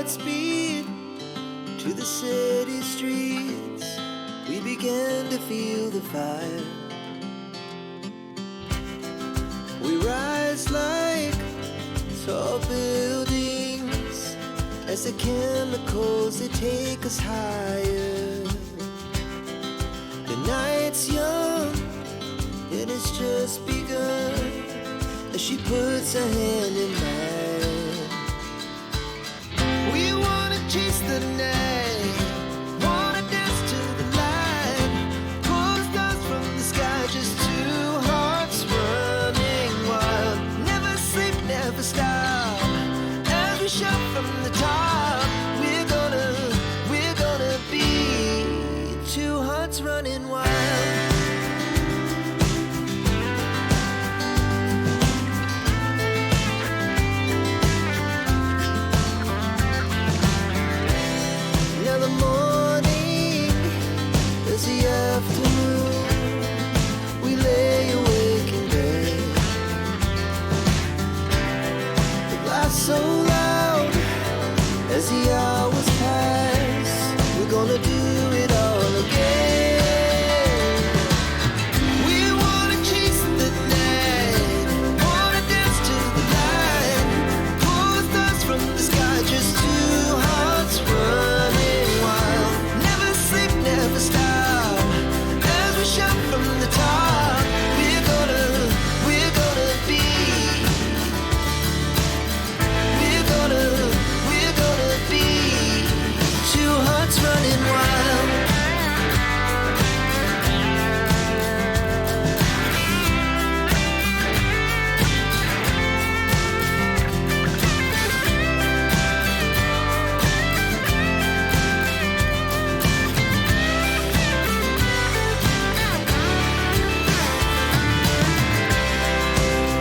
Godspeed to the city streets. We began to feel the fire. We rise like tall buildings as the chemicals, they take us higher. The night's young and it's just begun as she puts her hand in mine. We wanna chase the night, wanna dance to the light, pull the stars from the sky, just two hearts running wild. Never sleep, never stop, as we shout from the top. We're gonna be two hearts running wild. Now the morning is the afternoon. We lay awake in bed. The laugh so loud as the hours pass. We're gonna do it all again. We wanna chase the night, wanna dance to the light, pull the stars from the sky, just two hearts running wild. Never sleep, never stop, as we shout from the top. We're gonna be, we're gonna be two hearts running wild.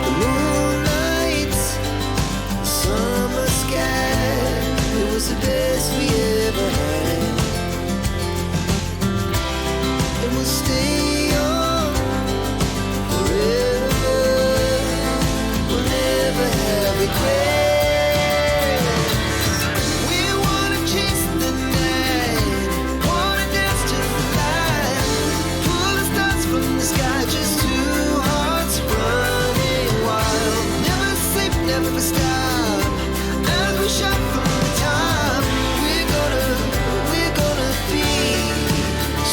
The moonlight, summer sky, it was the best we ever had. And we'll stay on forever. We'll never have regrets. We wanna chase the night, wanna dance to the light, pull the stars from the sky, just two hearts running wild. Never sleep, never stop, as we shout from the top. We're gonna be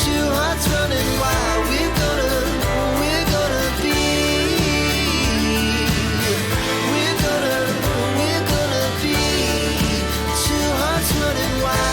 two hearts running wild. We're gonna be, we're gonna be two hearts running wild.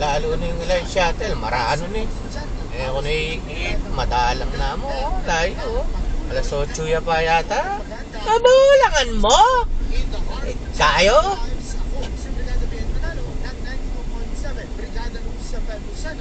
Lalo na yung light shuttle, marano na eh. Eh ako naiikit, madalang na mo, layo. Alas 8 ya pa yata. Mabulangan mo! Eh, kayo?